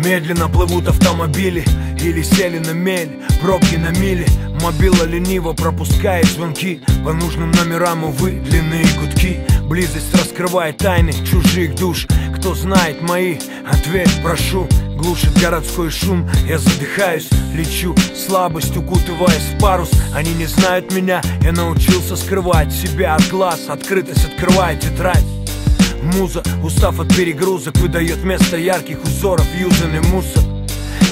Медленно плывут автомобили или сели на мель, пробки на мили. Мобила лениво пропускает звонки, по нужным номерам, увы, длинные гудки. Близость раскрывает тайны чужих душ. Кто знает мои, ответь, прошу. Глушит городской шум, я задыхаюсь, лечу. Слабость укутываясь в парус. Они не знают меня, я научился скрывать себя от глаз. Открытость открывает тетрадь. Муза, устав от перегрузок, выдает место ярких узоров юзанный мусор.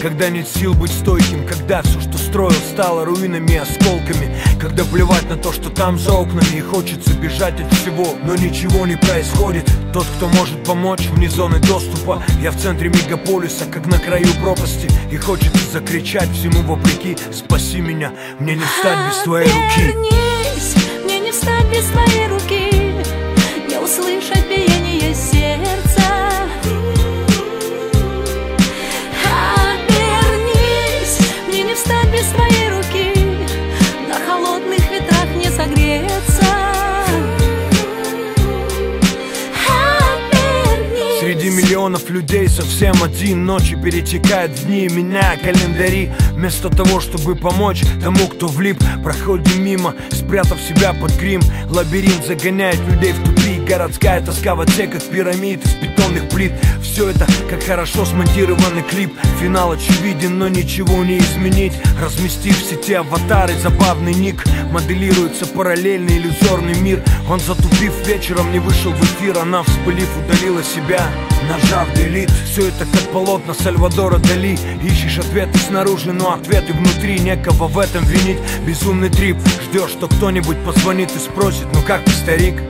Когда нет сил быть стойким, когда все, что строил, стало руинами и осколками. Когда плевать на то, что там за окнами, и хочется бежать от всего, но ничего не происходит. Тот, кто может помочь вне зоны доступа. Я в центре мегаполиса, как на краю пропасти, и хочется закричать всему вопреки: спаси меня, мне не встать без твоей руки. Обернись, мне не встать без твоей руки, не услышать биение сердца. Без твоей руки на холодных ветрах не согреться. Среди миллионов людей совсем один. Ночи перетекают в дни, меняя календари. Вместо того, чтобы помочь тому, кто влип, проходим мимо, спрятав себя под грим. Лабиринт загоняет людей в тупик. Городская тоска в отсеках пирамид из бетонных плит. Все это как хорошо смонтированный клип. Финал очевиден, но ничего не изменить. Разместив в сети аватары, забавный ник, моделируется параллельный иллюзорный мир. Он, затупив, вечером не вышел в эфир. Она, вспылив, удалила себя, нажав delete. Все это как полотна Сальвадора Дали. Ищешь ответы снаружи, но ответы внутри. Некого в этом винить, безумный трип. Ждешь, что кто-нибудь позвонит и спросит: ну как ты, старик?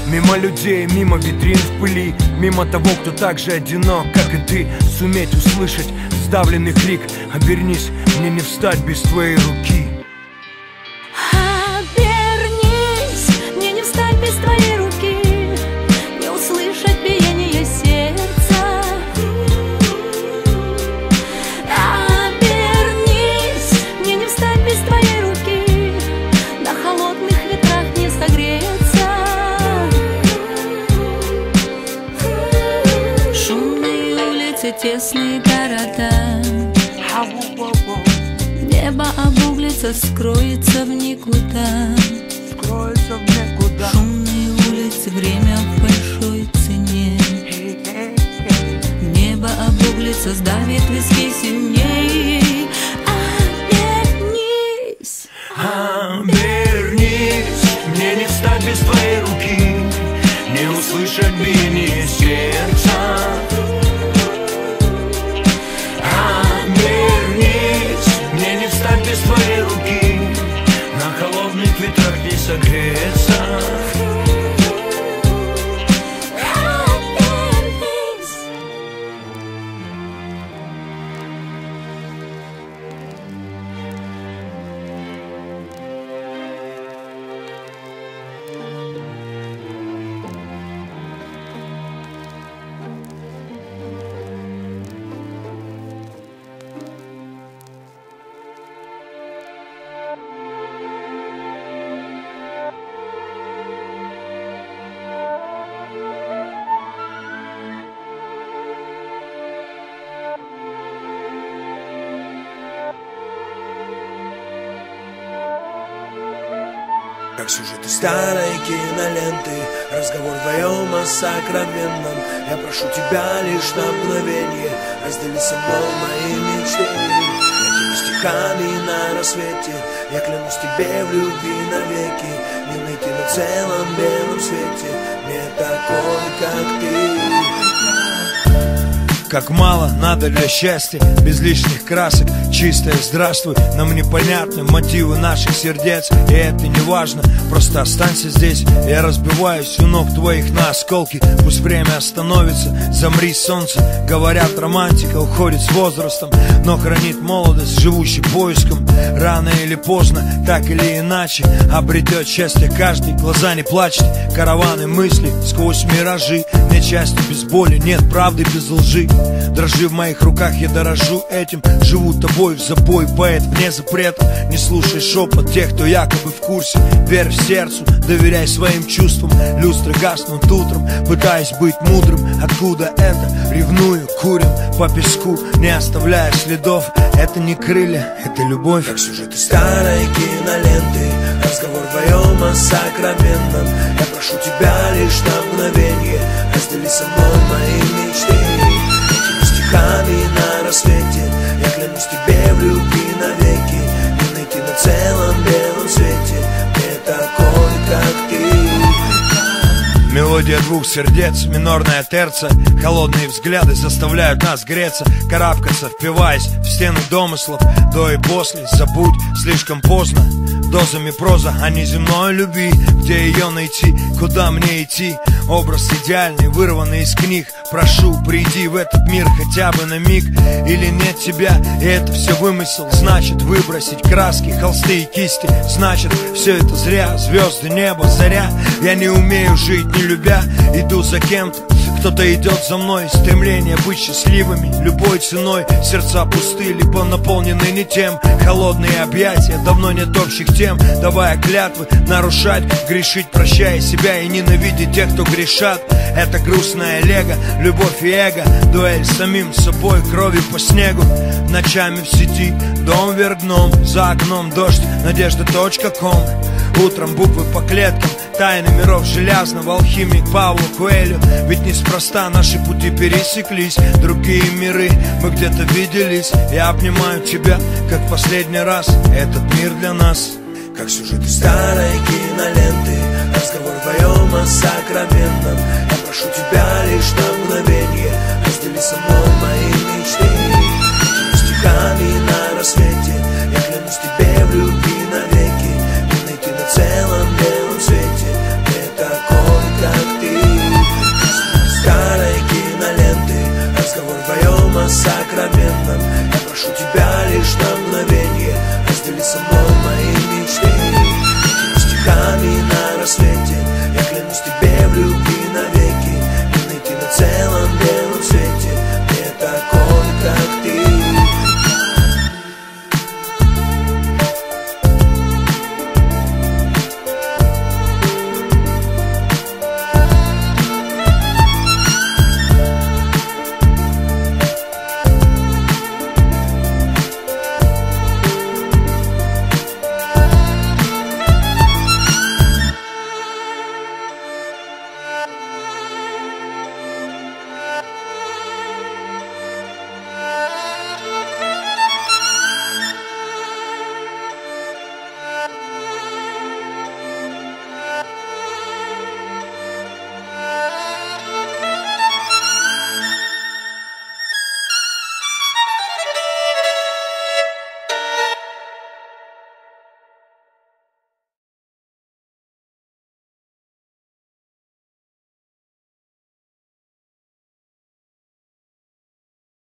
Мимо людей, мимо витрин в пыли, мимо того, кто так же одинок, как и ты. Суметь услышать сдавленный крик: обернись, мне не встать без твоей руки. Обернись, мне не встать без твоей руки, не услышать биение сердца. Обернись, мне не встать без твоей руки, на холодных ветрах не согреться. Тесные города, небо обуглится, скроется в никуда. Шумные улицы, время в большой цене. Небо обуглится, сдавит виски сильней. Обернись, обернись, мне не встать без твоей руки, не услышать биение сердца. Без твоей руки на холодных ветрах не согреться. Как сюжеты старой киноленты, разговор вдвоем о сокровенном. Я прошу тебя лишь на мгновение, раздели со мной мои мечты. Этими стихами на рассвете я клянусь тебе в любви навеки. Не найти на целом белом свете мне такой, как ты. Как мало надо для счастья, без лишних красок, чистое здравствуй. Нам непонятны мотивы наших сердец, и это не важно, просто останься здесь. Я разбиваюсь у ног твоих на осколки, пусть время остановится, замри, солнце. Говорят, романтика уходит с возрастом, но хранит молодость, живущий поиском. Рано или поздно, так или иначе, обретет счастье каждый. Глаза не плачьте, караваны мыслей сквозь миражи. Нет счастья без боли, нет правды без лжи. Дрожи в моих руках, я дорожу этим. Живу тобой в забой, поэт вне запрета. Не слушай шепот тех, кто якобы в курсе. Верь в сердцу, доверяй своим чувствам. Люстры гаснут утром, пытаясь быть мудрым. Откуда это? Ревную, курим по песку, не оставляя следов. Это не крылья, это любовь. Как сюжеты старой киноленты, разговор вдвоем о сокровенном. Я прошу тебя лишь на мгновение, раздели со мной мои мечты. Этими стихами на рассвете я клянусь тебе в любви навеки. Не найти на целом белом свете мне такой, как ты. Мелодия двух сердец, минорная терца. Холодные взгляды заставляют нас греться, карабкаться, впиваясь в стены домыслов. До и после, забудь, слишком поздно. Дозами проза о неземной любви. Где ее найти, куда мне идти? Образ идеальный, вырванный из книг. Прошу, приди в этот мир хотя бы на миг. Или нет тебя, и это все вымысел. Значит, выбросить краски, холсты и кисти. Значит, все это зря. Звезды, небо, заря. Я не умею жить, не любя. Иду за кем-то, кто-то идет за мной. Стремление быть счастливыми любой ценой. Сердца пусты, либо наполнены не тем. Холодные объятия, давно нет общих тем. Давая клятвы, нарушать, грешить, прощая себя и ненавидеть тех, кто грешат. Это грустное лего, любовь и эго. Дуэль с самим собой, кровью по снегу. Ночами в сети, дом вверх дном. За окном дождь, надежда.ком. Утром буквы по клеткам, тайны миров железного. Алхимик Пауло Коэльо. Ведь неспроста наши пути пересеклись. Другие миры, мы где-то виделись. Я обнимаю тебя, как последний раз. Этот мир для нас. Как сюжеты старой киноленты, разговор вдвоем о сокровенном. Я прошу тебя лишь на мгновение, раздели со мной